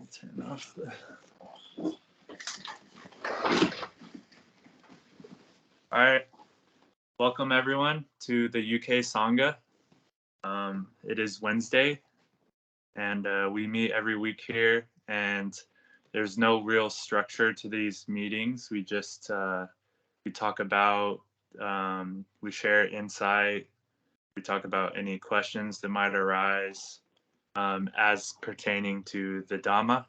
I'll turn off the... All right. Welcome, everyone, to the UK Sangha. It is Wednesday, and we meet every week here, and there's no real structure to these meetings. We just we talk about, we share insight, we talk about any questions that might arise as pertaining to the Dhamma.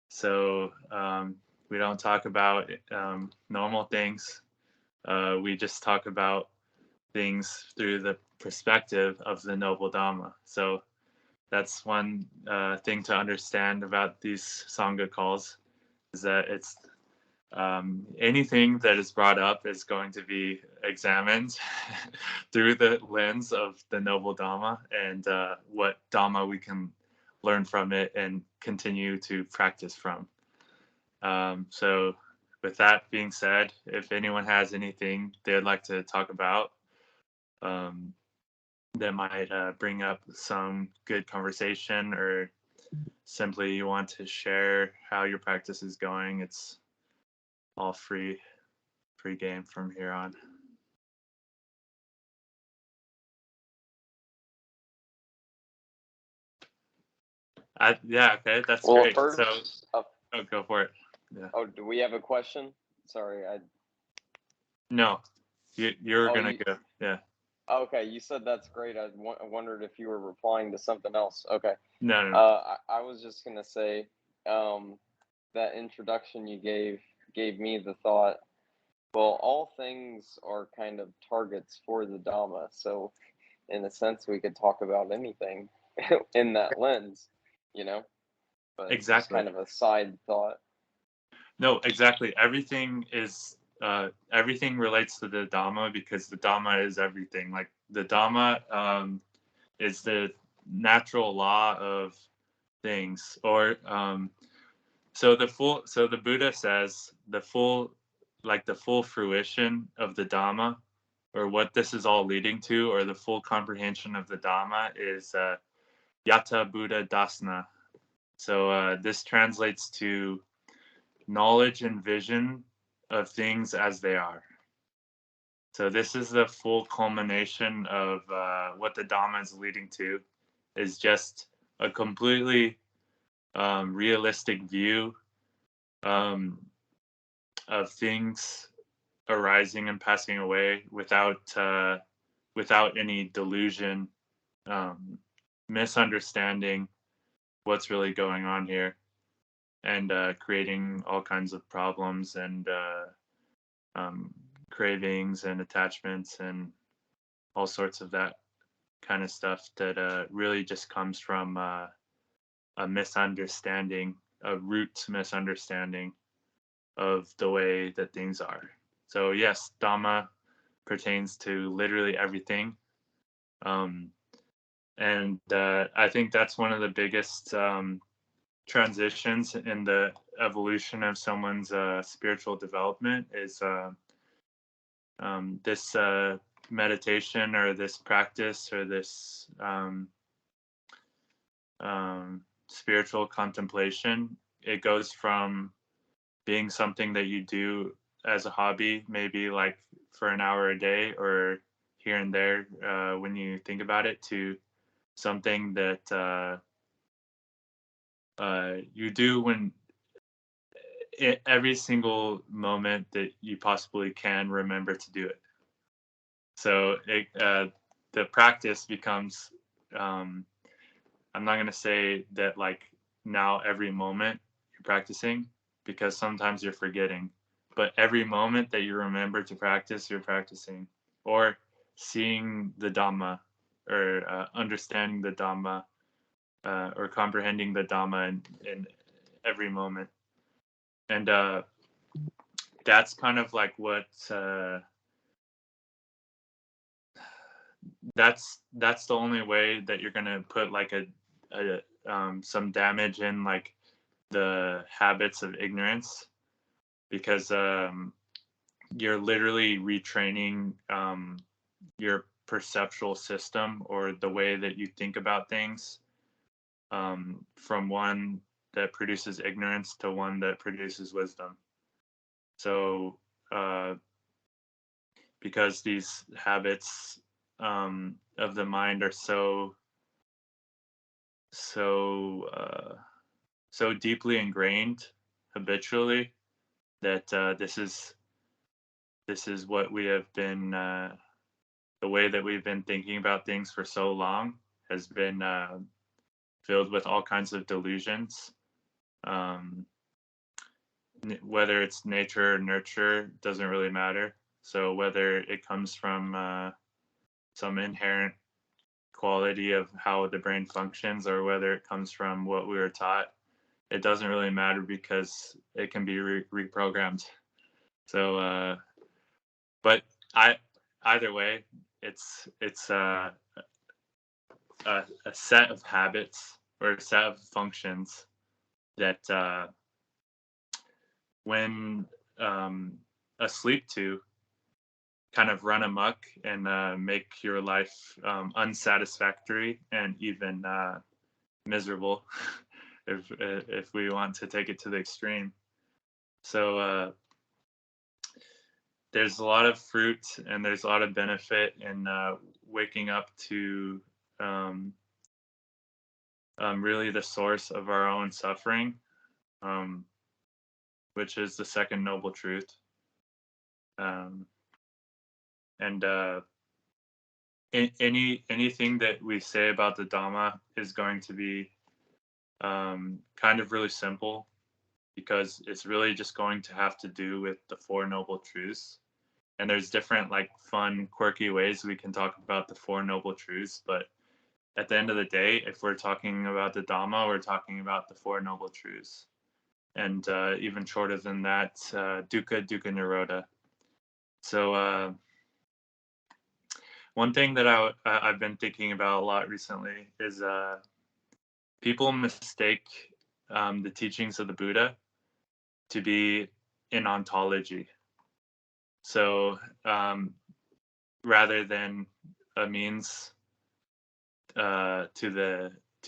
So we don't talk about normal things. We just talk about things through the perspective of the Noble Dhamma. So that's one thing to understand about these Sangha calls, is that it's anything that is brought up is going to be examined through the lens of the Noble Dhamma and what Dhamma we can learn from it and continue to practice from. So with that being said, if anyone has anything they'd like to talk about that might bring up some good conversation, or simply you want to share how your practice is going, it's all free game from here on. Yeah, okay, that's great. First, so go for it. Yeah. Oh, do we have a question? Sorry, No, you're gonna go. Yeah. Okay, you said that's great. I wondered if you were replying to something else. Okay. No. I was just gonna say, that introduction you gave me the thought. Well, all things are kind of targets for the Dhamma, so in a sense, we could talk about anything in that lens, you know. But exactly. It's kind of a side thought. No, exactly. Everything is everything relates to the Dhamma, because the Dhamma is everything. Like the Dhamma is the natural law of things, or so the Buddha says the full fruition of the Dhamma, or what this is all leading to, or the full comprehension of the Dhamma, is Yathā-bhūta-ñāna-dassana. So this translates to knowledge and vision of things as they are. So this is the full culmination of what the Dhamma is leading to, is just a completely realistic view of things arising and passing away without any delusion, misunderstanding what's really going on here, and creating all kinds of problems and cravings and attachments and all sorts of that kind of stuff that really just comes from a misunderstanding, a root misunderstanding of the way that things are. So yes, Dhamma pertains to literally everything. And I think that's one of the biggest transitions in the evolution of someone's spiritual development, is this meditation, or this practice, or this spiritual contemplation. It goes from being something that you do as a hobby, maybe like for an hour a day or here and there when you think about it, to something that you do when every single moment that you possibly can remember to do it. So the practice becomes, I'm not going to say that like now every moment you're practicing, because sometimes you're forgetting, but every moment that you remember to practice, you're practicing, or seeing the Dhamma, or understanding the Dhamma, or comprehending the Dhamma in every moment. And that's kind of like what that's the only way that you're gonna put like some damage in like the habits of ignorance, because you're literally retraining your perceptual system, or the way that you think about things, from one that produces ignorance to one that produces wisdom. So because these habits of the mind are so deeply ingrained habitually that this is what we have been the way that we've been thinking about things for so long has been filled with all kinds of delusions. Whether it's nature or nurture doesn't really matter. So whether it comes from some inherent quality of how the brain functions or whether it comes from what we were taught, it doesn't really matter because it can be reprogrammed. So but either way, it's a set of habits or a set of functions that when asleep to kind of run amok and make your life unsatisfactory and even miserable if we want to take it to the extreme. So there's a lot of fruit and there's a lot of benefit in waking up to really the source of our own suffering, which is the second noble truth. And anything that we say about the Dhamma is going to be kind of really simple, because it's really just going to have to do with the Four Noble Truths. And there's different like fun, quirky ways we can talk about the Four Noble Truths. But at the end of the day, if we're talking about the Dhamma, we're talking about the Four Noble Truths. And even shorter than that, dukkha, dukkha, nirodha. So one thing that I've been thinking about a lot recently is people mistake the teachings of the Buddha to be an ontology. So rather than a means to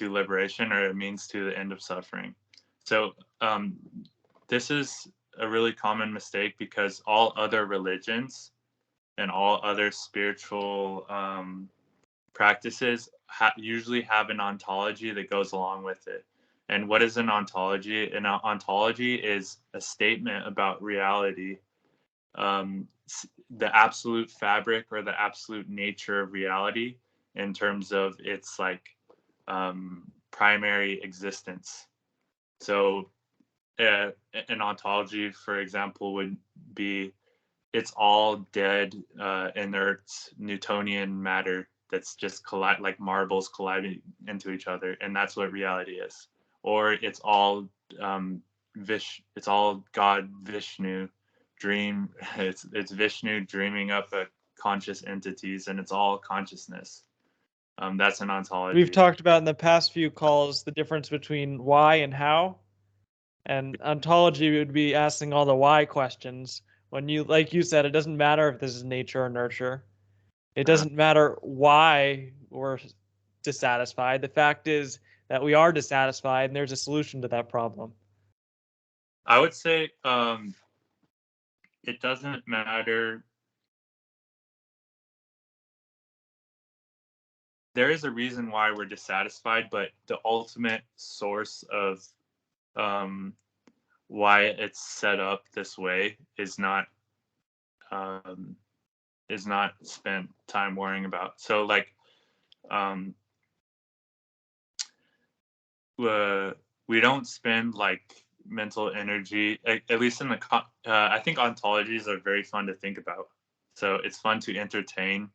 liberation or a means to the end of suffering. So this is a really common mistake because all other religions and all other spiritual practices usually have an ontology that goes along with it. And what is an ontology? An ontology is a statement about reality, the absolute fabric or the absolute nature of reality in terms of its like primary existence. So an ontology, for example, would be it's all dead, inert Newtonian matter that's just like marbles colliding into each other, and that's what reality is. Or it's all it's all God Vishnu dream. It's Vishnu dreaming up a conscious entities, and it's all consciousness. That's an ontology. We've talked about in the past few calls the difference between why and how, and ontology would be asking all the why questions. When you, like you said, it doesn't matter if this is nature or nurture. It doesn't matter why we're dissatisfied. The fact is that we are dissatisfied, and there's a solution to that problem. I would say it doesn't matter. There is a reason why we're dissatisfied, but the ultimate source of why it's set up this way is not spent time worrying about. So like we don't spend like mental energy, at least in the I think ontologies are very fun to think about. So it's fun to entertain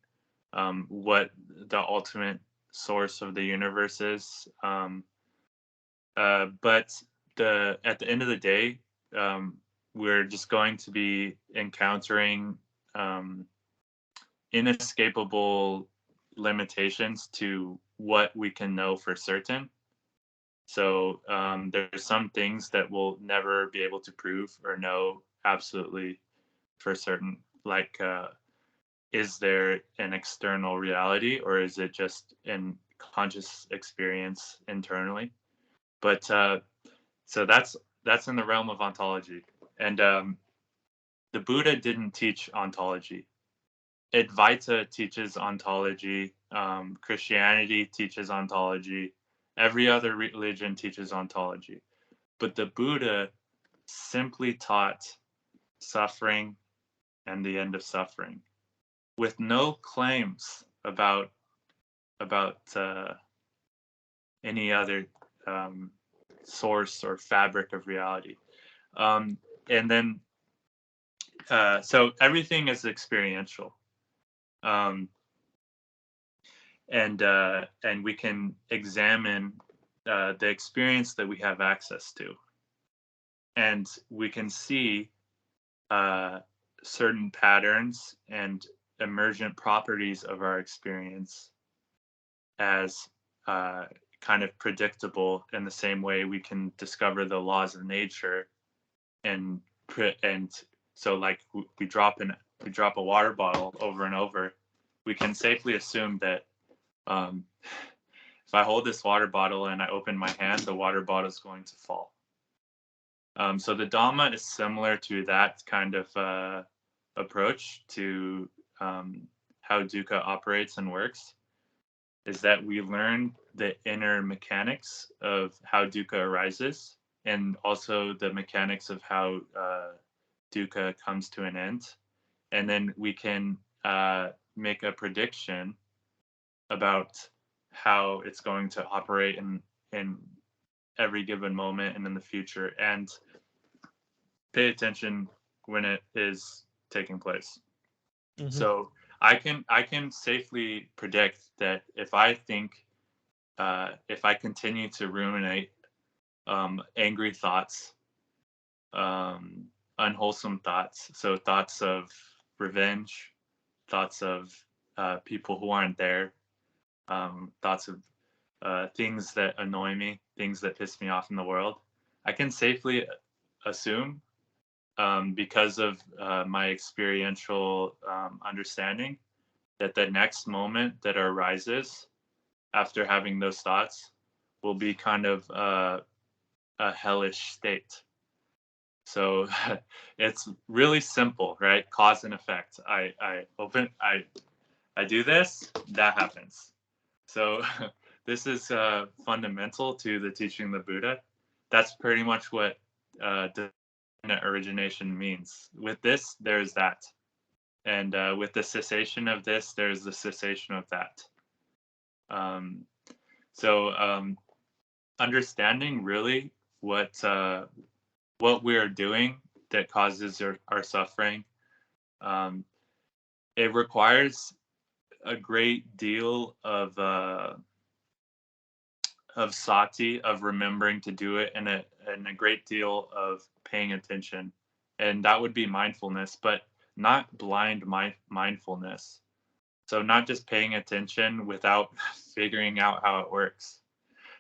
what the ultimate source of the universe is. But at the end of the day, we're just going to be encountering inescapable limitations to what we can know for certain. So there's some things that we'll never be able to prove or know absolutely for certain, like is there an external reality or is it just in conscious experience internally? But So that's in the realm of ontology. And the Buddha didn't teach ontology. Advaita teaches ontology. Christianity teaches ontology. Every other religion teaches ontology. But the Buddha simply taught suffering and the end of suffering, with no claims about any other source or fabric of reality. And then so everything is experiential, and we can examine the experience that we have access to, and we can see certain patterns and emergent properties of our experience as kind of predictable, in the same way we can discover the laws of nature. And so, like, we drop a water bottle over and over, we can safely assume that if I hold this water bottle and I open my hand, the water bottle is going to fall. So the Dhamma is similar to that kind of approach to how dukkha operates and works, is that we learn the inner mechanics of how dukkha arises, and also the mechanics of how dukkha comes to an end. And then we can make a prediction about how it's going to operate in every given moment and in the future, and pay attention when it is taking place. Mm-hmm. So I can safely predict that if I continue to ruminate angry thoughts, unwholesome thoughts, so thoughts of revenge, thoughts of people who aren't there, thoughts of things that annoy me, things that piss me off in the world, I can safely assume, because of my experiential understanding, that the next moment that arises after having those thoughts will be kind of a hellish state. So it's really simple, right? Cause and effect. I do this, that happens. So this is fundamental to the teaching of the Buddha. That's pretty much what origination means. With this, there's that. And with the cessation of this, there's the cessation of that. So understanding really what we are doing that causes our suffering, it requires a great deal of sati, of remembering to do it, and a great deal of paying attention. And that would be mindfulness, but not blind mindfulness. So not just paying attention without figuring out how it works.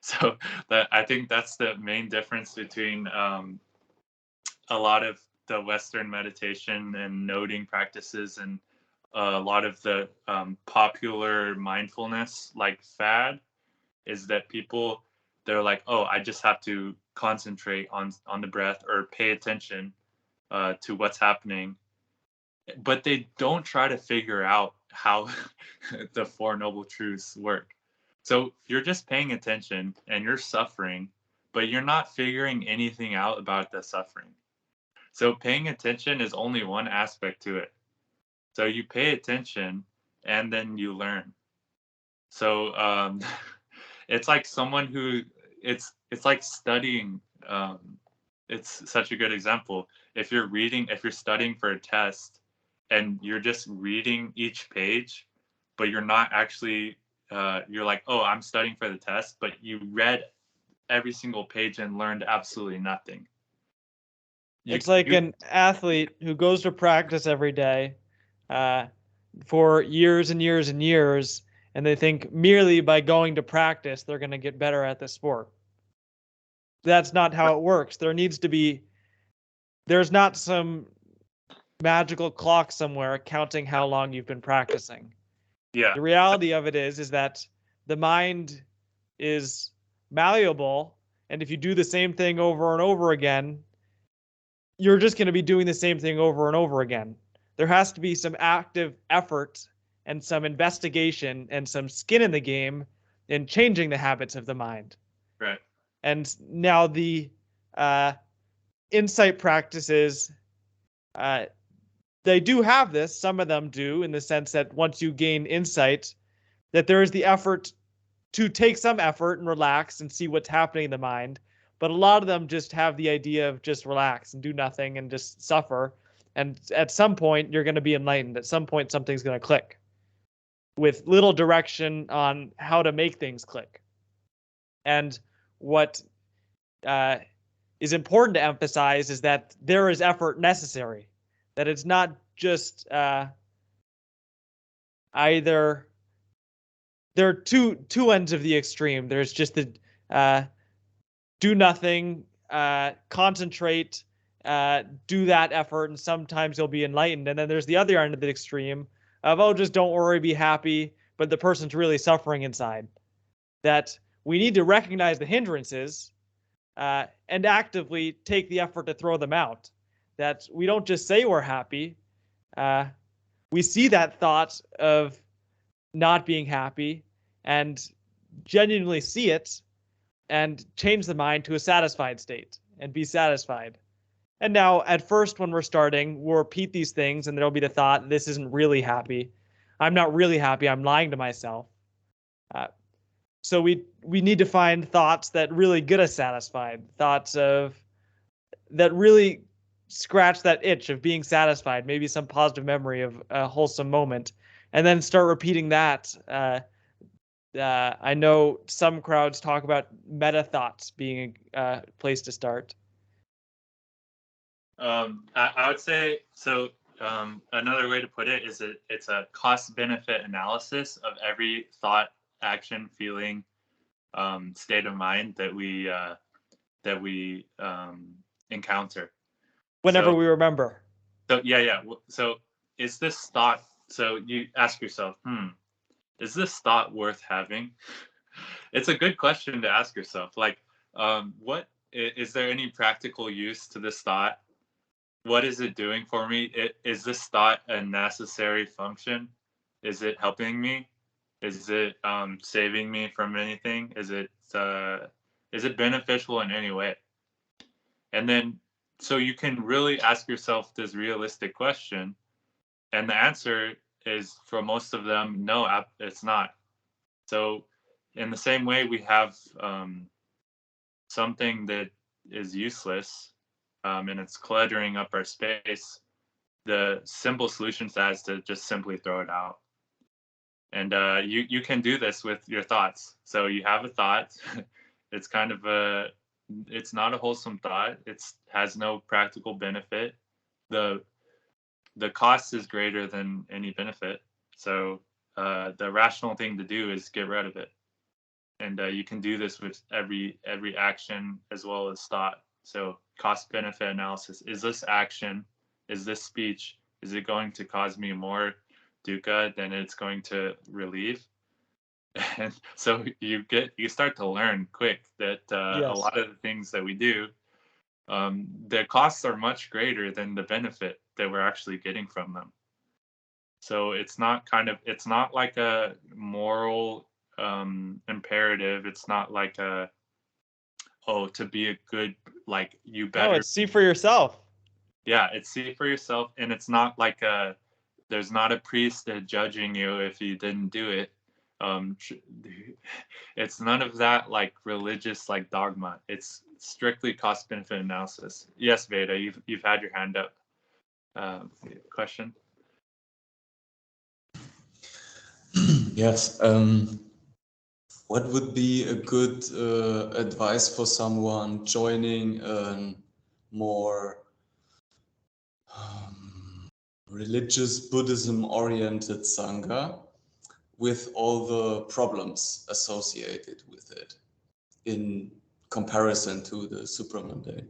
So I think that's the main difference between a lot of the Western meditation and noting practices and a lot of the popular mindfulness like fad, is that they're like, oh, I just have to concentrate on the breath or pay attention to what's happening. But they don't try to figure out how the Four Noble Truths work. So you're just paying attention and you're suffering, but you're not figuring anything out about the suffering. So paying attention is only one aspect to it. So you pay attention and then you learn. So it's like someone who it's like studying. It's such a good example. If you're studying for a test and you're just reading each page, but you're not actually, you're like, oh, I'm studying for the test, but you read every single page and learned absolutely nothing. It's like an athlete who goes to practice every day for years and years and years, and they think merely by going to practice they're going to get better at the sport. That's not how it works. There's not some magical clock somewhere counting how long you've been practicing. Yeah. The reality of it is that the mind is malleable And if you do the same thing over and over again, you're just going to be doing the same thing over and over again. There has to be some active effort and some investigation and some skin in the game in changing the habits of the mind. Right. And now the insight practices, they do have this, some of them do, in the sense that once you gain insight, that there is the effort to take some effort and relax and see what's happening in the mind. But a lot of them just have the idea of just relax and do nothing and just suffer. And at some point, you're going to be enlightened. At some point, something's going to click with little direction on how to make things click. And what is important to emphasize is that there is effort necessary, that it's not just either. There are two ends of the extreme. There's just the do nothing, concentrate, do that effort, and sometimes you'll be enlightened. And then there's the other end of the extreme of, oh, just don't worry, be happy, but the person's really suffering inside. That we need to recognize the hindrances and actively take the effort to throw them out. That we don't just say we're happy. We see that thought of not being happy and genuinely see it and change the mind to a satisfied state and be satisfied. And now at first when we're starting, we'll repeat these things and there'll be the thought, this isn't really happy. I'm not really happy. I'm lying to myself. So we need to find thoughts that really get us satisfied, thoughts that really scratch that itch of being satisfied, maybe some positive memory of a wholesome moment, and then start repeating that. I know some crowds talk about meta thoughts being a place to start. I would say, so another way to put it is it's a cost-benefit analysis of every thought, action, feeling, state of mind that we encounter. Whenever we remember. So yeah. So is this thought? So you ask yourself, is this thought worth having? It's a good question to ask yourself. Like, what is there any practical use to this thought? What is it doing for me? Is this thought a necessary function? Is it helping me? Is it saving me from anything? Is it beneficial in any way? And then, so you can really ask yourself this realistic question, and the answer is, for most of them, no, it's not. So in the same way we have something that is useless and it's cluttering up our space, the simple solution to that is to just simply throw it out. And you can do this with your thoughts. So you have a thought. It's kind of it's not a wholesome thought. It has no practical benefit. The cost is greater than any benefit. So the rational thing to do is get rid of it. And you can do this with every action as well as thought. So cost benefit analysis. Is this action, is this speech, is it going to cause me more dukkha than it's going to relieve? And so you start to learn quick that Yes. A lot of the things that we do, the costs are much greater than the benefit that we're actually getting from them. So it's not like a moral imperative. It's not like to be a good, like, you better. No, it's see for yourself. Yeah, it's see for yourself, and it's not like there's not a priest judging you if you didn't do it. It's none of that like religious like dogma. It's strictly cost benefit analysis. Yes, Veda, you've had your hand up. Question? Yes. What would be a good advice for someone joining a more religious Buddhism-oriented Sangha with all the problems associated with it in comparison to the supramundane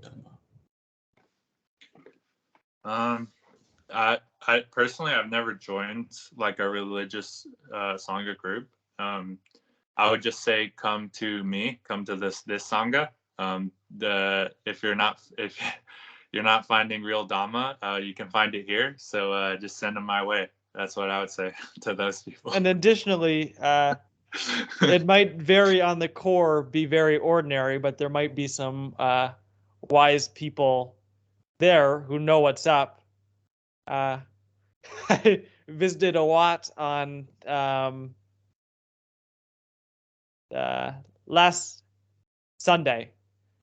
Dhamma? I personally, I've never joined like a religious Sangha group. I would just say come to this Sangha If you're not finding real Dhamma, you can find it here. So just send them my way. That's what I would say to those people. And additionally, it might vary on the core, be very ordinary, but there might be some wise people there who know what's up. I visited a Wat on last Sunday,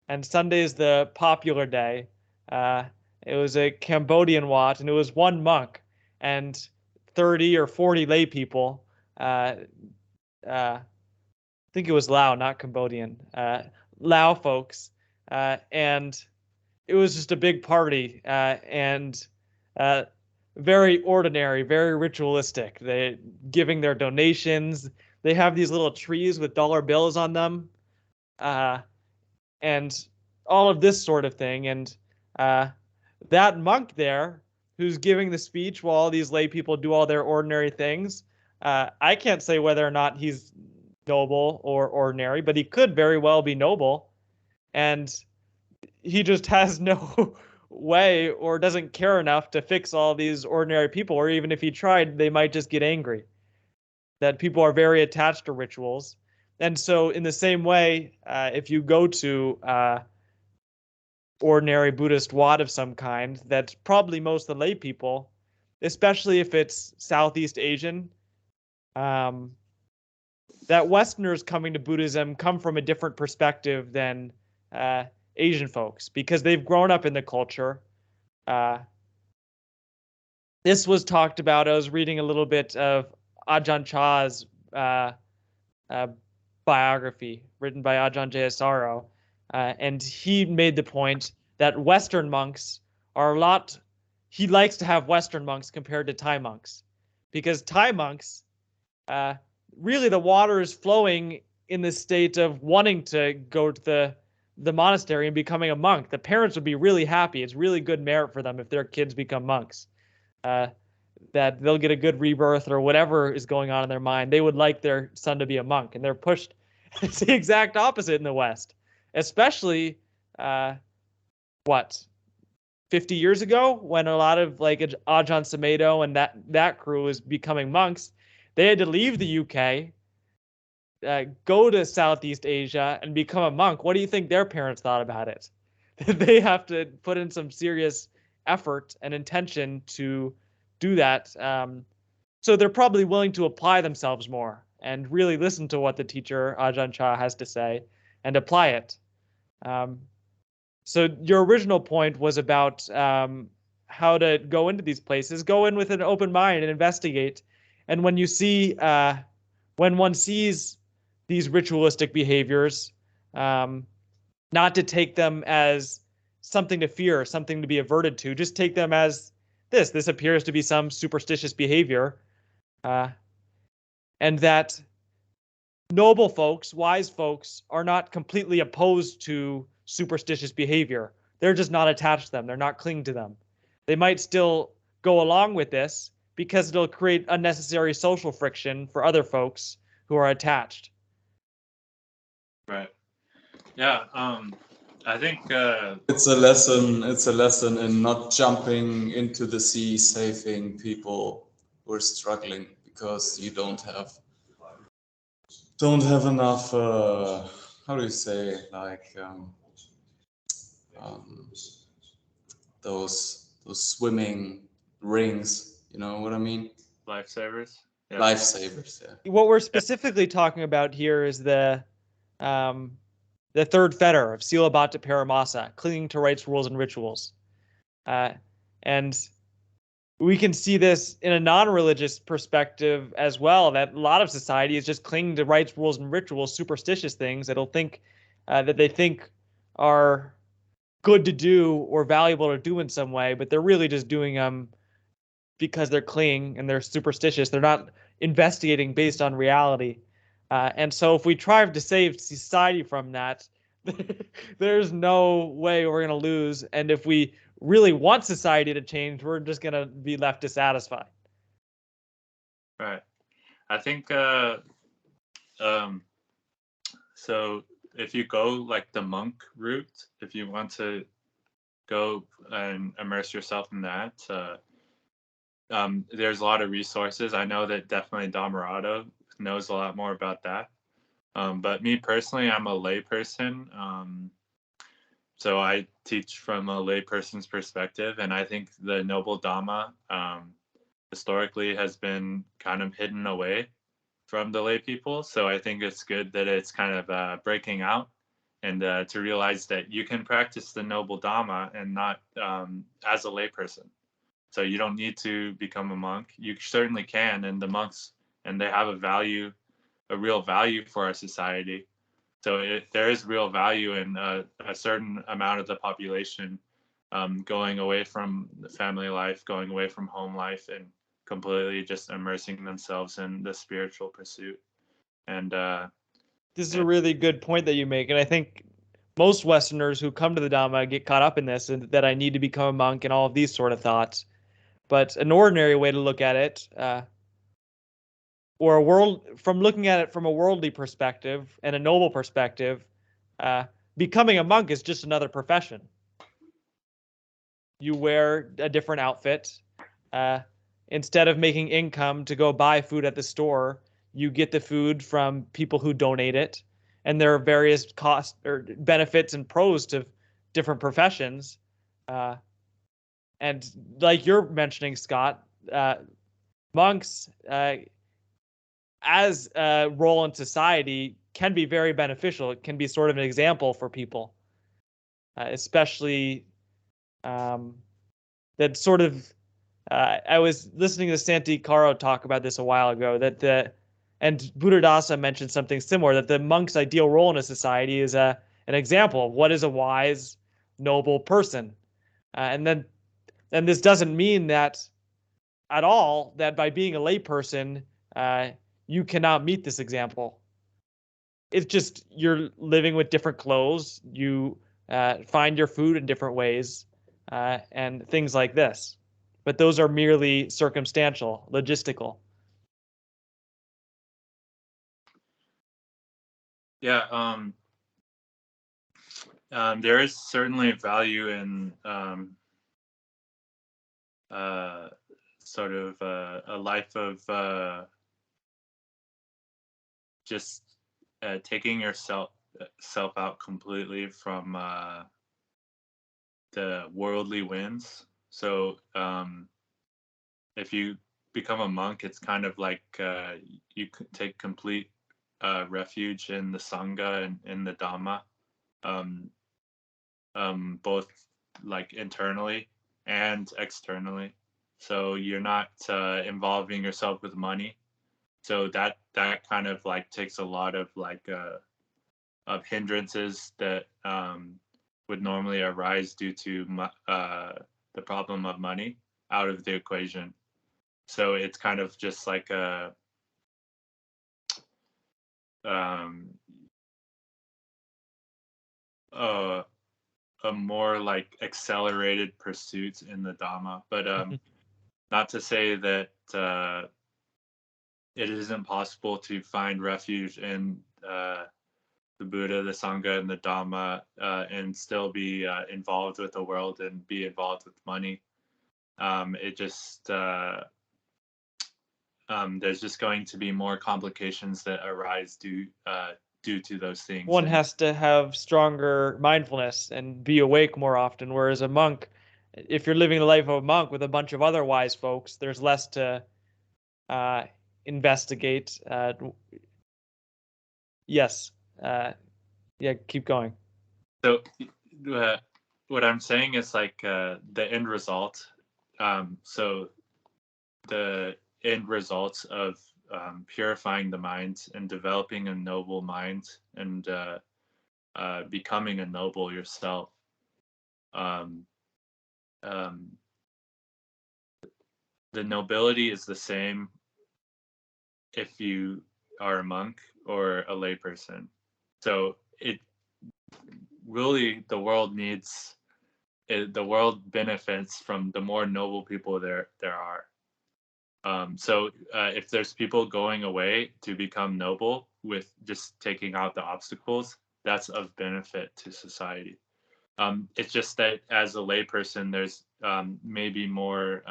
and Sunday is the popular day. It was a Cambodian Wat, and it was one monk and 30 or 40 lay people. I think it was Lao, not Cambodian. Lao folks, and it was just a big party, and very ordinary, very ritualistic. They giving their donations. They have these little trees with dollar bills on them, and all of this sort of thing. And that monk there, who's giving the speech while all these lay people do all their ordinary things, I can't say whether or not he's noble or ordinary, but he could very well be noble, and he just has no way or doesn't care enough to fix all these ordinary people, or even if he tried, they might just get angry. That people are very attached to rituals. And so in the same way, if you go to ordinary Buddhist Wat of some kind, that's probably most of the lay people, especially if it's Southeast Asian, that Westerners coming to Buddhism come from a different perspective than Asian folks, because they've grown up in the culture. This was talked about. I was reading a little bit of Ajahn Chah's biography written by Ajahn Jayasaro, and he made the point that Western monks are a lot. He likes to have Western monks compared to Thai monks, because Thai monks, really the water is flowing in the state of wanting to go to the monastery and becoming a monk. The parents would be really happy. It's really good merit for them if their kids become monks, that they'll get a good rebirth or whatever is going on in their mind. They would like their son to be a monk, and they're pushed. It's the exact opposite in the West, especially 50 years ago, when a lot of like Ajahn Sumedho and that crew was becoming monks. They had to leave the UK, go to Southeast Asia and become a monk. What do you think their parents thought about it? They have to put in some serious effort and intention to do that. So they're probably willing to apply themselves more and really listen to what the teacher Ajahn Chah has to say and apply it. So your original point was about how to go into these places. Go in with an open mind and investigate. And when you see, when one sees these ritualistic behaviors, not to take them as something to fear, something to be averted to, just take them as this appears to be some superstitious behavior, and that noble folks, wise folks, are not completely opposed to superstitious behavior. They're just not attached to them. They're not clinging to them. They might still go along with this because it'll create unnecessary social friction for other folks who are attached. Right. Yeah. I think it's a lesson in not jumping into the sea, saving people who are struggling because you don't have enough. How do you say, like those swimming rings? You know what I mean? Lifesavers. Yeah. Lifesavers. Yeah. What we're specifically talking about here is the third fetter of Sila Bhatta Paramasa, clinging to rites, rules, and rituals. And we can see this in a non-religious perspective as well, that a lot of society is just clinging to rites, rules, and rituals, superstitious things that they think are good to do or valuable to do in some way, but they're really just doing them because they're clinging and they're superstitious. They're not investigating based on reality. And so if we try to save society from that, there's no way we're going to lose. And if we really want society to change, we're just going to be left dissatisfied. Right. I think so if you go like the monk route, if you want to go and immerse yourself in that, there's a lot of resources. I know that definitely Dhammarato knows a lot more about that. But me personally, I'm a lay person. So I teach from a lay person's perspective, and I think the Noble Dhamma historically has been kind of hidden away from the lay people. So I think it's good that it's kind of breaking out, and to realize that you can practice the Noble Dhamma and not as a lay person. So you don't need to become a monk. You certainly can, and the monks, and they have a real value for our society. So there is real value in a certain amount of the population going away from the family life, going away from home life, and completely just immersing themselves in the spiritual pursuit. And this is a really good point that you make, and I think most Westerners who come to the Dhamma get caught up in this, and that I need to become a monk and all of these sort of thoughts. But an ordinary way to look at it, or looking at it from a worldly perspective and a noble perspective, becoming a monk is just another profession. You wear a different outfit. Instead of making income to go buy food at the store, you get the food from people who donate it. And there are various costs or benefits and pros to different professions. And like you're mentioning, Scott, monks, as a role in society, can be very beneficial. It can be sort of an example for people, especially that sort of. I was listening to Santi Caro talk about this a while ago, and Buddhadasa mentioned something similar, that the monk's ideal role in a society is an example of what is a wise, noble person. And this doesn't mean that at all that by being a layperson, you cannot meet this example. It's just you're living with different clothes, you find your food in different ways, and things like this. But those are merely circumstantial, logistical. Yeah, there is certainly value in sort of a life of just taking yourself out completely from the worldly winds. So if you become a monk, it's kind of like you take complete refuge in the Sangha and in the Dhamma, both like internally and externally. So you're not involving yourself with money. So that kind of like takes a lot of like of hindrances that would normally arise due to the problem of money out of the equation. So it's kind of just like a more like accelerated pursuit in the Dhamma, but not to say that it isn't possible to find refuge in the Buddha, the Sangha, and the Dhamma, and still be involved with the world and be involved with money. It just there's just going to be more complications that arise due to those things. One has to have stronger mindfulness and be awake more often, whereas a monk, if you're living the life of a monk with a bunch of other wise folks, there's less to investigate. Yes. Yeah, keep going. So what I'm saying is like the end result. So the end results of purifying the mind and developing a noble mind and becoming a noble yourself. The nobility is the same if you are a monk or a layperson. So it really, the world benefits from the more noble people there are. So if there's people going away to become noble with just taking out the obstacles, that's of benefit to society. It's just that as a layperson, there's maybe more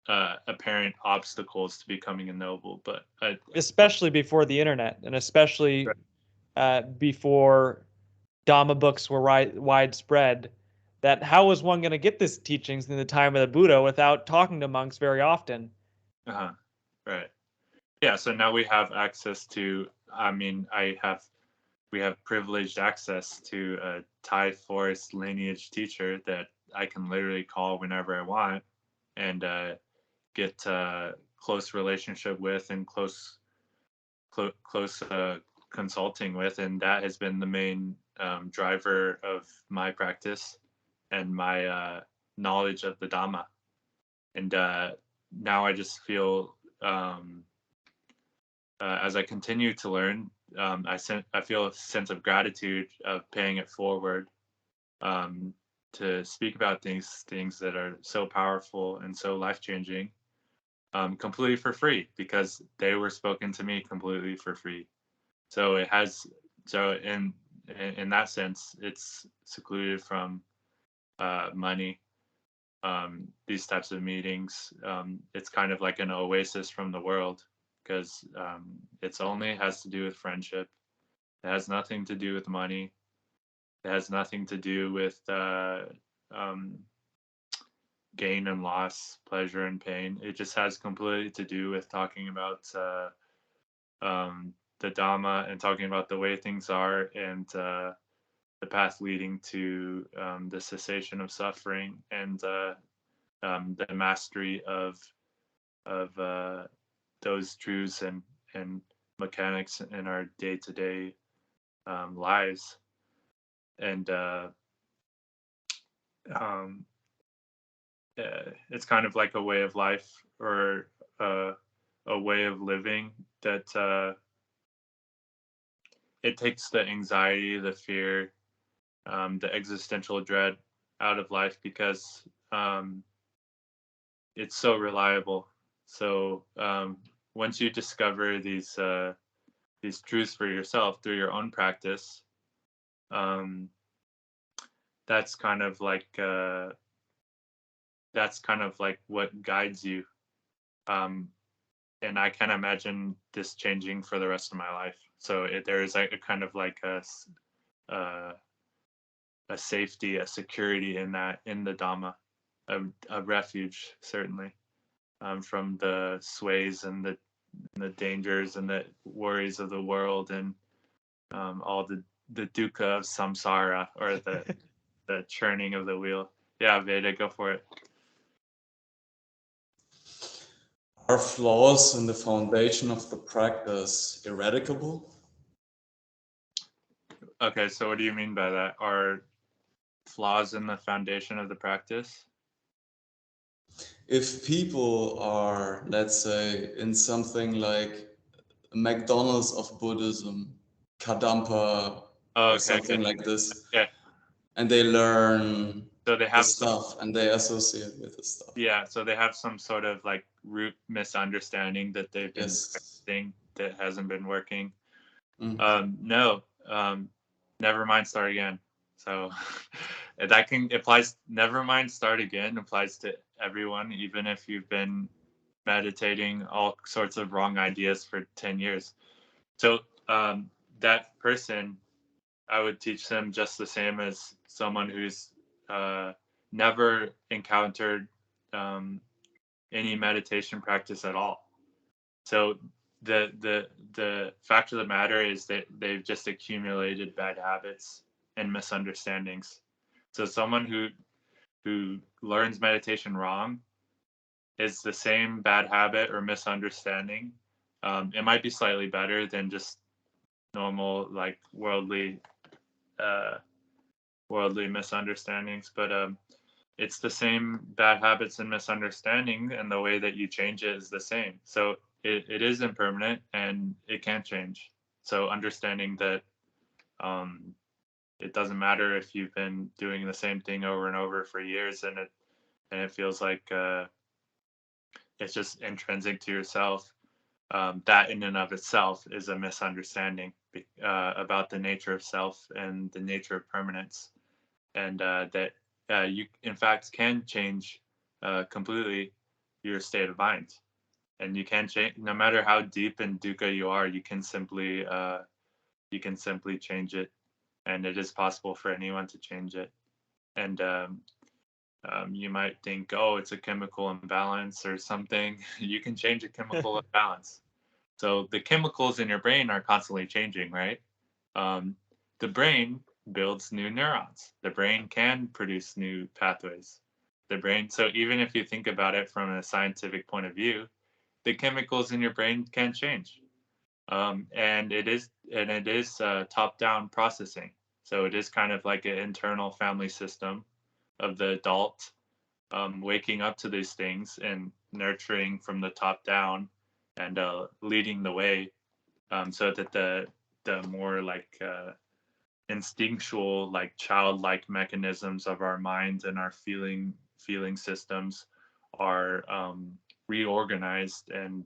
apparent obstacles to becoming a noble, but especially before the internet, and especially before Dhamma books were widespread. That how was one going to get these teachings in the time of the Buddha without talking to monks very often? Right. Yeah. So now we have access to. I mean, we have privileged access to a Thai forest lineage teacher that I can literally call whenever I want, and get close relationship with and close consulting with, and that has been the main driver of my practice and my knowledge of the Dhamma. And now I just feel as I continue to learn, I feel a sense of gratitude of paying it forward to speak about things that are so powerful and so life-changing, completely for free, because they were spoken to me completely for free. So in that sense, it's secluded from money. These types of meetings, it's kind of like an oasis from the world, because it's only has to do with friendship. It has nothing to do with money. It has nothing to do with gain and loss, pleasure and pain. It just has completely to do with talking about the Dhamma and talking about the way things are, and the path leading to the cessation of suffering, and the mastery of those truths and mechanics in our day-to-day lives. And it's kind of like a way of life, or a way of living that it takes the anxiety, the fear, the existential dread out of life, because it's so reliable. So once you discover these truths for yourself through your own practice, that's kind of like what guides you. And I can't imagine this changing for the rest of my life. So there is a kind of like a safety, a security in that, in the Dhamma, a refuge, certainly, from the sways and the dangers and the worries of the world, and all the dukkha of samsara, or the churning of the wheel. Yeah, Veda, go for it. Are flaws in the foundation of the practice eradicable? Okay, so what do you mean by that? Are flaws in the foundation of the practice? If people are, let's say, in something like McDonald's of Buddhism, Kadampa, or something like this, and they learn so they have the stuff and they associate with the stuff. Yeah, so they have some sort of like root misunderstanding that they've been practicing that hasn't been working. No, never mind, start again. So that applies. Never mind, start again applies to everyone, even if you've been meditating all sorts of wrong ideas for 10 years. So that person, I would teach them just the same as someone who's never encountered any meditation practice at all. So the fact of the matter is that they've just accumulated bad habits and misunderstandings. So someone who learns meditation wrong is the same bad habit or misunderstanding. It might be slightly better than just normal, like worldly misunderstandings, but it's the same bad habits and misunderstanding, and the way that you change it is the same. So it is impermanent and it can't change. So understanding that it doesn't matter if you've been doing the same thing over and over for years, and it feels like it's just intrinsic to yourself. That in and of itself is a misunderstanding, about the nature of self and the nature of permanence, and that you, in fact, can change completely your state of mind, and you can change no matter how deep in dukkha you are. You can simply change it, and it is possible for anyone to change it. And you might think, oh, it's a chemical imbalance or something. You can change a chemical imbalance. So the chemicals in your brain are constantly changing, right? The brain builds new neurons. The brain can produce new pathways. The brain, so even if you think about it from a scientific point of view, the chemicals in your brain can change. And it is top-down processing. So it is kind of like an internal family system of the adult waking up to these things and nurturing from the top down, and leading the way, so that the more like instinctual, like childlike mechanisms of our minds and our feeling systems are reorganized and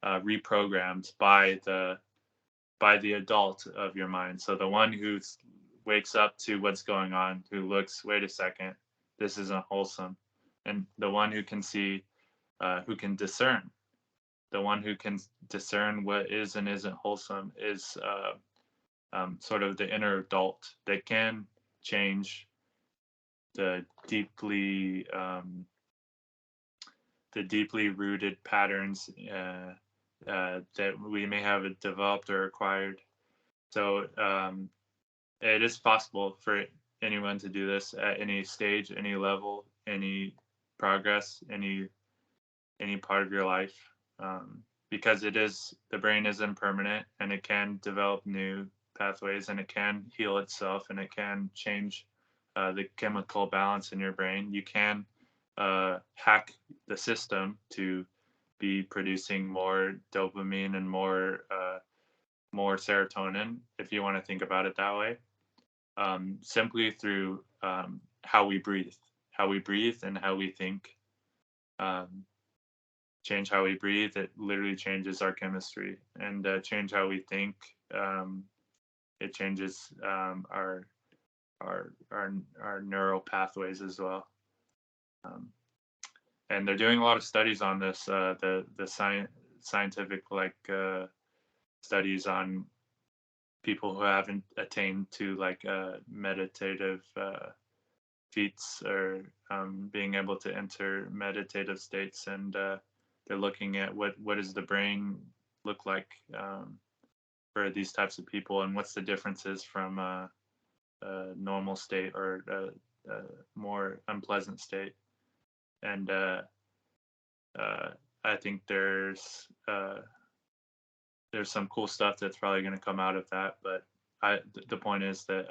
reprogrammed by the adult of your mind. So the one who wakes up to what's going on, who looks, wait a second, this isn't wholesome, and the one who can see, who can discern, the one who can discern what is and isn't wholesome is sort of the inner adult that can change the deeply rooted patterns that we may have developed or acquired. So it is possible for anyone to do this at any stage, any level, any progress, any part of your life, because the brain is impermanent, and it can develop new pathways, and it can heal itself, and it can change the chemical balance in your brain. You can hack the system to be producing more dopamine and more serotonin, if you want to think about it that way, simply through how we breathe and how we think. Change how we breathe, it literally changes our chemistry, and change how we think, it changes our neural pathways as well. And they're doing a lot of studies on this, the scientific studies on people who haven't attained to meditative feats, or being able to enter meditative states, and they're looking at what does the brain look like for these types of people, and what's the differences from a normal state or a more unpleasant state. And I think there's some cool stuff that's probably going to come out of that. But the point is that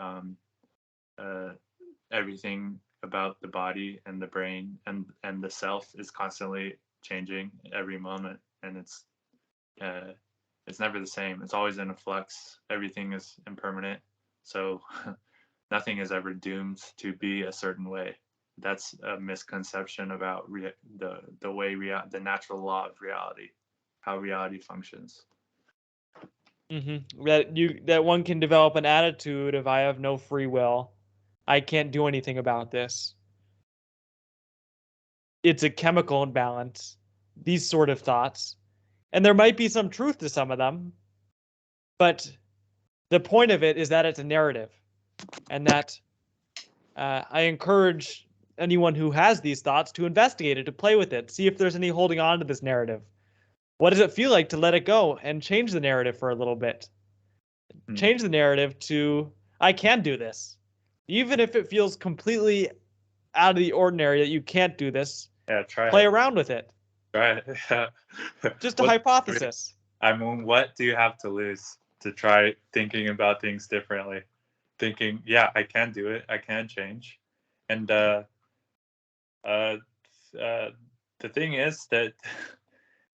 everything about the body and the brain and the self is constantly changing every moment, and it's never the same. It's always in a flux. Everything is impermanent, so nothing is ever doomed to be a certain way. That's a misconception about the way the natural law of reality, how reality functions. Mm-hmm. That one can develop an attitude of, I have no free will, I can't do anything about this, it's a chemical imbalance, these sort of thoughts. And there might be some truth to some of them, but the point of it is that it's a narrative, and that I encourage anyone who has these thoughts to investigate it, to play with it, see if there's any holding on to this narrative. What does it feel like to let it go and change the narrative for a little bit? Change the narrative to, I can do this. Even if it feels completely out of the ordinary that you can't do this, play around with it. Try it. Just a hypothesis. I mean, what do you have to lose to try thinking about things differently? Thinking, yeah, I can do it. I can change. And the thing is that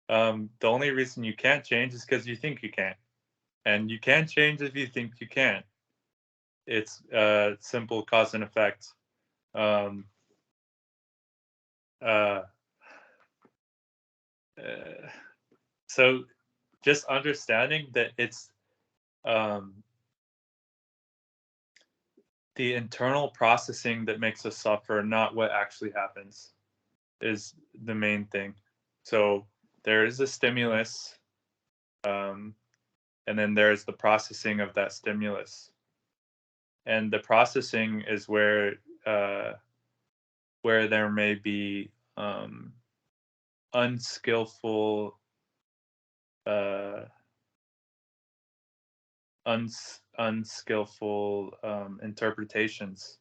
the only reason you can't change is because you think you can't. And you can't change if you think you can't. It's simple cause and effect. So just understanding that it's the internal processing that makes us suffer, not what actually happens, is the main thing. So there is a stimulus, and then there's the processing of that stimulus. And the processing is where there may be unskillful interpretations.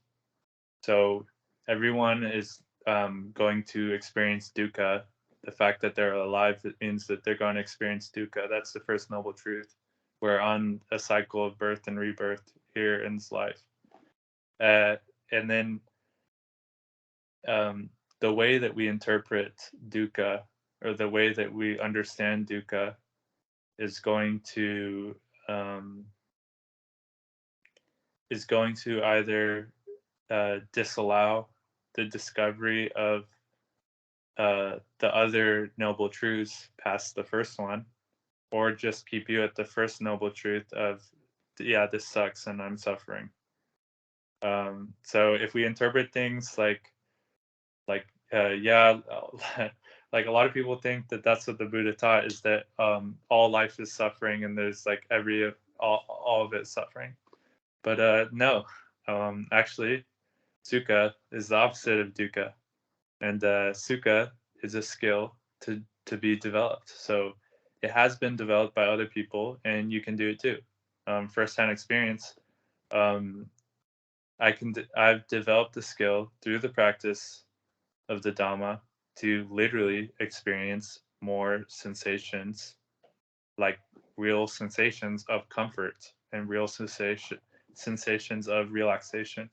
So everyone is going to experience dukkha. The fact that they're alive, it means that they're going to experience dukkha. That's the first noble truth. We're on a cycle of birth and rebirth here in this life. And then the way that we interpret dukkha, or the way that we understand dukkha, is going to either disallow the discovery of the other noble truths past the first one, or just keep you at the first noble truth of, yeah, this sucks and I'm suffering. So if we interpret things like yeah, like a lot of people think that that's what the Buddha taught, is that all life is suffering and there's like all of it suffering. But no, actually, sukha is the opposite of dukkha, and sukha is a skill to be developed. So it has been developed by other people, and you can do it too. First-hand experience. I've developed the skill through the practice of the Dhamma to literally experience more sensations, like real sensations of comfort and real sensations of relaxation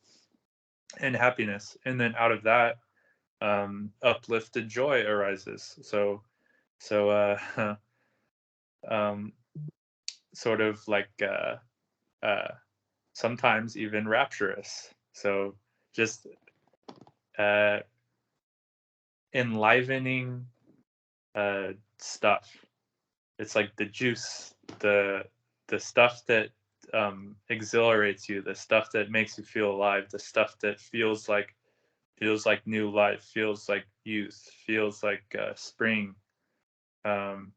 and happiness. And then out of that, uplifted joy arises. So sort of like sometimes even rapturous. So just enlivening stuff. It's like the juice, the stuff that exhilarates you, the stuff that makes you feel alive, the stuff that feels like new life, feels like youth, feels like spring, and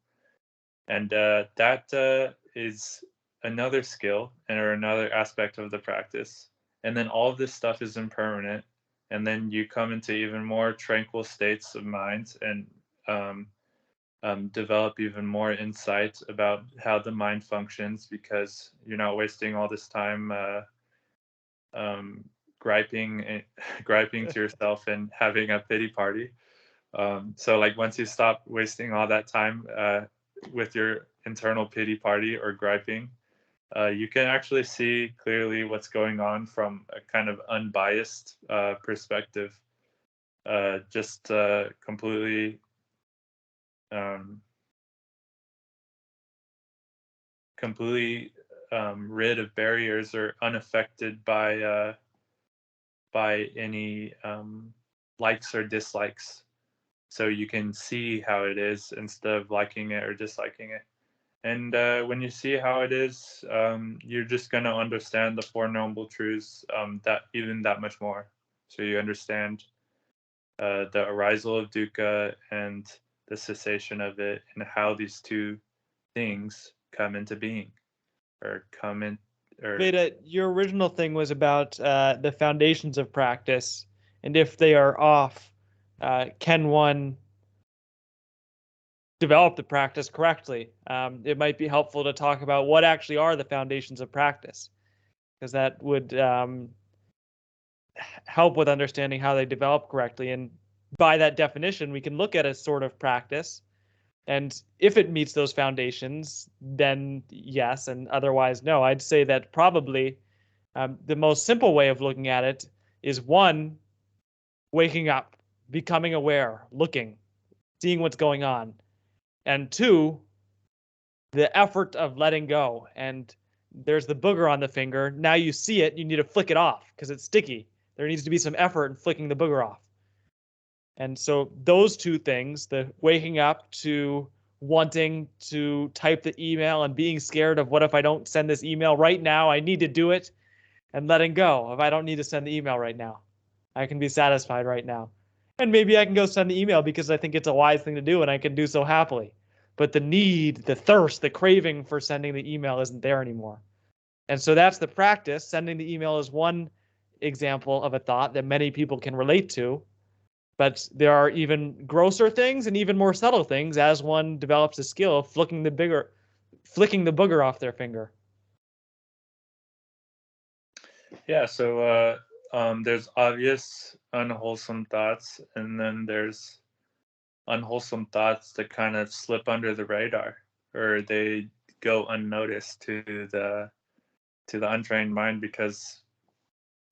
that is another skill or another aspect of the practice. And then all of this stuff is impermanent, and then you come into even more tranquil states of mind and develop even more insight about how the mind functions, because you're not wasting all this time griping to yourself and having a pity party. So like once you stop wasting all that time with your internal pity party or griping, you can actually see clearly what's going on from a kind of unbiased perspective, just completely rid of barriers or unaffected by any likes or dislikes. So you can see how it is instead of liking it or disliking it. And when you see how it is, you're just going to understand the Four Noble Truths that much more. So you understand the arisal of dukkha and the cessation of it, and how these two things come into being, or come in. Veda, your original thing was about the foundations of practice, and if they are off, can one develop the practice correctly? It might be helpful to talk about what actually are the foundations of practice, because that would help with understanding how they develop correctly. And by that definition, we can look at a sort of practice, and if it meets those foundations, then yes, and otherwise no. I'd say that probably the most simple way of looking at it is, one, waking up, becoming aware, looking, seeing what's going on. And two, the effort of letting go. And there's the booger on the finger. Now you see it, you need to flick it off because it's sticky. There needs to be some effort in flicking the booger off. And so those two things, the waking up to wanting to type the email and being scared of what if I don't send this email right now, I need to do it, and letting go if I don't need to send the email right now. I can be satisfied right now. And maybe I can go send the email because I think it's a wise thing to do and I can do so happily. But the need, the thirst, the craving for sending the email isn't there anymore. And so that's the practice. Sending the email is one example of a thought that many people can relate to. But there are even grosser things and even more subtle things as one develops a skill of flicking the booger off their finger. Yeah, so there's obvious unwholesome thoughts, and then there's unwholesome thoughts that kind of slip under the radar, or they go unnoticed to the untrained mind because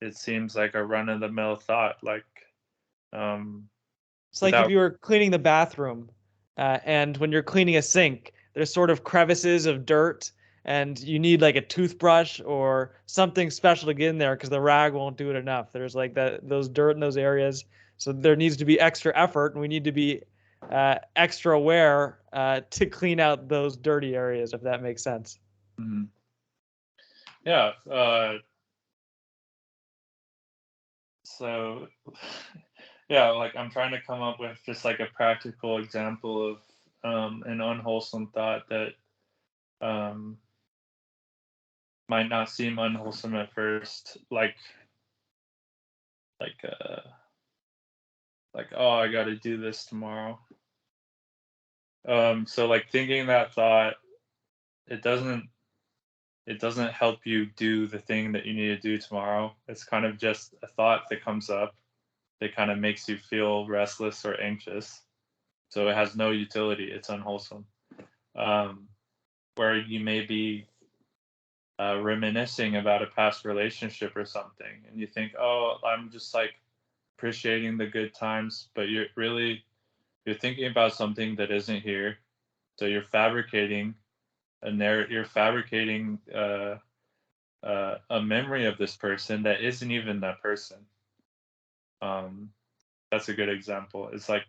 it seems like a run-of-the-mill thought, like it's like if you were cleaning the bathroom and when you're cleaning a sink, there's sort of crevices of dirt and you need like a toothbrush or something special to get in there because the rag won't do it enough. There's like those dirt in those areas. So there needs to be extra effort, and we need to be extra aware to clean out those dirty areas, if that makes sense. Mm-hmm. Yeah. So, yeah, like I'm trying to come up with just like a practical example of an unwholesome thought that might not seem unwholesome at first, like oh, I got to do this tomorrow. So like thinking that thought, it doesn't help you do the thing that you need to do tomorrow. It's kind of just a thought that comes up that kind of makes you feel restless or anxious. So it has no utility. It's unwholesome. Where you may be reminiscing about a past relationship or something, and you think, oh, I'm just like appreciating the good times, but you're thinking about something that isn't here. So you're fabricating you're fabricating a memory of this person that isn't even that person. That's a good example. It's like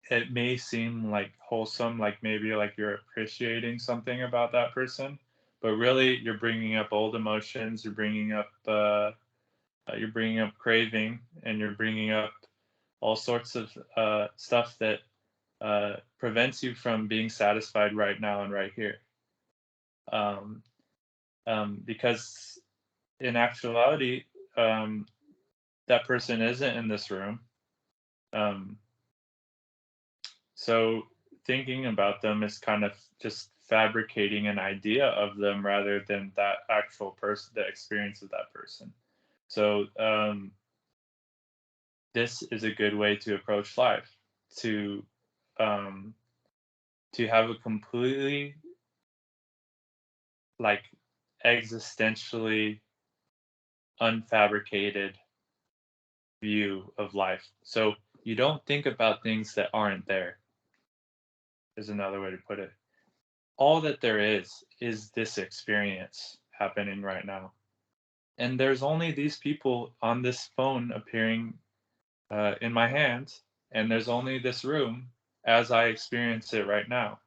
it may seem like wholesome, like maybe like you're appreciating something about that person, but really you're bringing up old emotions. You're bringing up craving, and you're bringing up all sorts of stuff that prevents you from being satisfied right now and right here. Because in actuality, that person isn't in this room. So thinking about them is kind of just fabricating an idea of them rather than that actual person, the experience of that person. So this is a good way to approach life, to have a completely like existentially unfabricated view of life. So you don't think about things that aren't there, is another way to put it. All that there is this experience happening right now. And there's only these people on this phone appearing in my hand, and there's only this room as I experience it right now.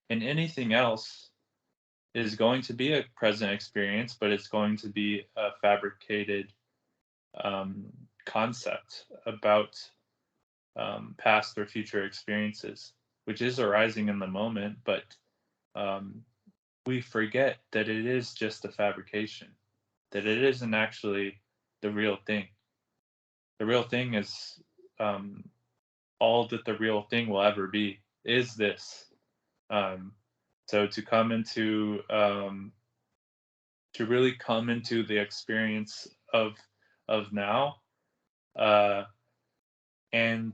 And anything else is going to be a present experience, but it's going to be a fabricated concept about past or future experiences, which is arising in the moment, but we forget that it is just a fabrication, that it isn't actually the real thing. The real thing is all that the real thing will ever be is this. So to come into to really come into the experience of now and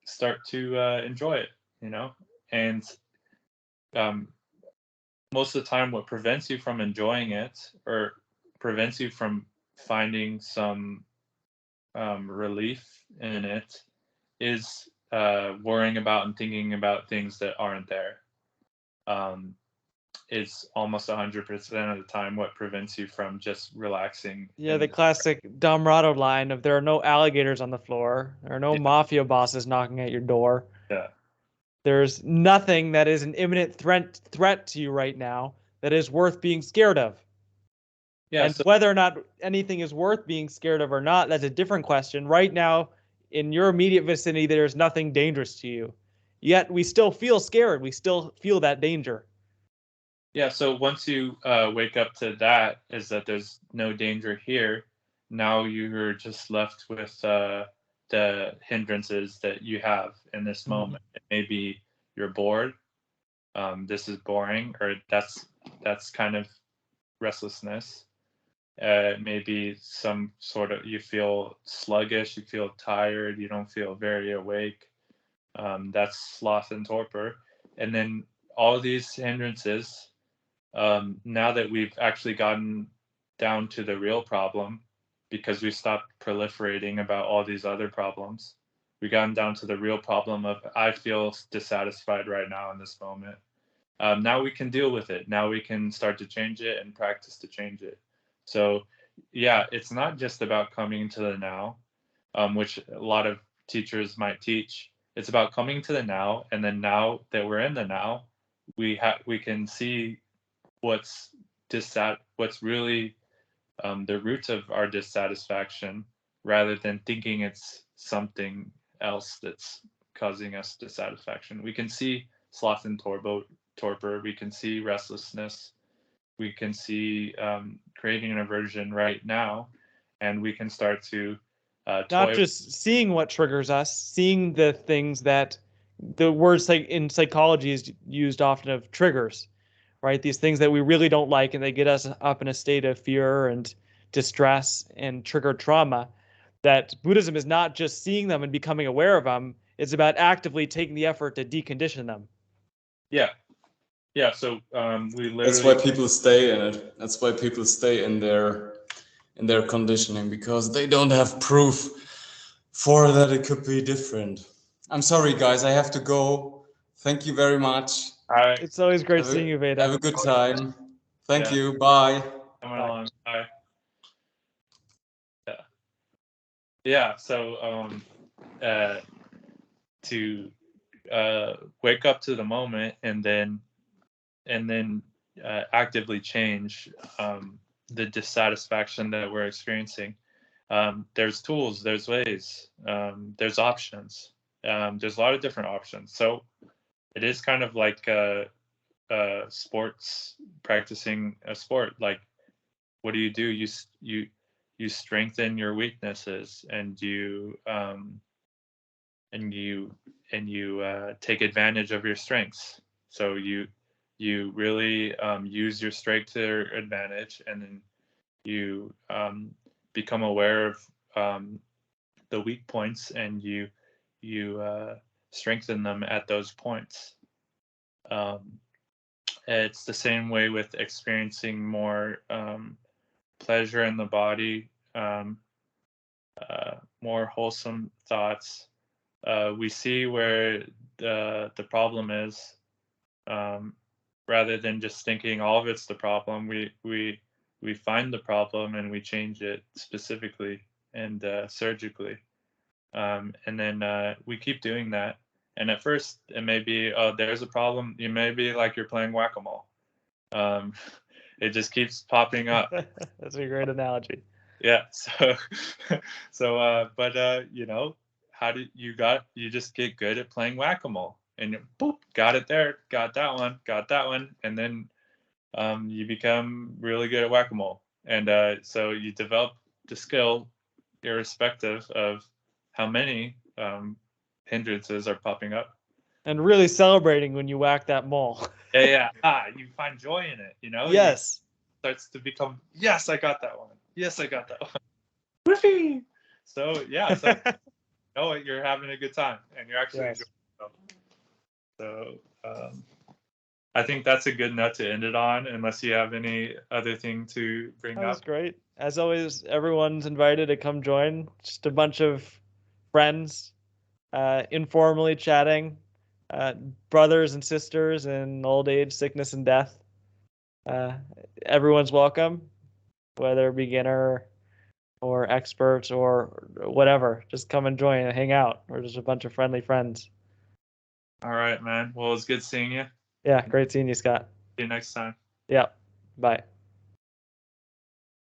start to enjoy it, and most of the time what prevents you from enjoying it or prevents you from finding some relief in it is worrying about and thinking about things that aren't there. It's almost 100% of the time what prevents you from just relaxing. Yeah, the classic Dhammarato line of there are no alligators on the floor. There are no mafia bosses knocking at your door. Yeah. There's nothing that is an imminent threat to you right now that is worth being scared of. Yeah, and so whether or not anything is worth being scared of or not, that's a different question. Right now, in your immediate vicinity, there's nothing dangerous to you. Yet we still feel scared. We still feel that danger. Yeah, so once you wake up to that, is that there's no danger here. Now you're just left with the hindrances that you have in this moment. Maybe you're bored. This is boring, or that's kind of restlessness. Maybe some sort of, you feel sluggish, you feel tired, you don't feel very awake. That's sloth and torpor. And then all these hindrances, now that we've actually gotten down to the real problem, because we stopped proliferating about all these other problems, we've gotten down to the real problem of, I feel dissatisfied right now in this moment. Now we can deal with it. Now we can start to change it and practice to change it. So yeah, it's not just about coming to the now, which a lot of teachers might teach. It's about coming to the now, and then now that we're in the now, we can see what's really the roots of our dissatisfaction, rather than thinking it's something else that's causing us dissatisfaction. We can see sloth and torpor, we can see restlessness, we can see creating an aversion right now, and we can start to not just seeing what triggers us, seeing the things that the word in psychology is used often of triggers, right? These things that we really don't like, and they get us up in a state of fear and distress and trigger trauma. That Buddhism is not just seeing them and becoming aware of them. It's about actively taking the effort to decondition them. Yeah. Yeah, so we literally... That's why people stay in it. That's why people stay in their conditioning, because they don't have proof for that it could be different. I'm sorry, guys, I have to go. Thank you very much. All right. It's always great seeing you, Veda. Have a good time. Thank you. Bye. Coming along. Bye. Yeah. Yeah. So to wake up to the moment, and then actively change the dissatisfaction that we're experiencing. There's tools, there's ways, there's options. There's a lot of different options. So it is kind of like sports, practicing a sport. Like, what do? You strengthen your weaknesses, and you take advantage of your strengths. So you really use your strength to your advantage, and then you become aware of the weak points, and you strengthen them at those points. It's the same way with experiencing more pleasure in the body, more wholesome thoughts. We see where the problem is, rather than just thinking all of it's the problem. We find the problem, and we change it specifically and surgically, and then we keep doing that. And at first, it may be, oh, there's a problem. You may be like you're playing whack-a-mole. It just keeps popping up. That's a great analogy. Yeah. But you know, you just get good at playing whack-a-mole, and boop, got it there, got that one, and then you become really good at whack-a-mole. And so you develop the skill irrespective of how many hindrances are popping up. And really celebrating when you whack that mole. Yeah. You find joy in it, you know? Yes. It starts to become, yes, I got that one. Yes, I got that one. Whoopee! So, yeah. So, you know, you're having a good time, and you're actually enjoying yourself. So, I think that's a good note to end it on, unless you have any other thing to bring up. That was great. As always, everyone's invited to come join. Just a bunch of friends, informally chatting, brothers and sisters in old age, sickness, and death. Everyone's welcome, whether beginner or expert or whatever. Just come and join and hang out. We're just a bunch of friendly friends. All right, man. Well, it's good seeing you. Yeah, great seeing you, Scott. See you next time. Yeah, bye.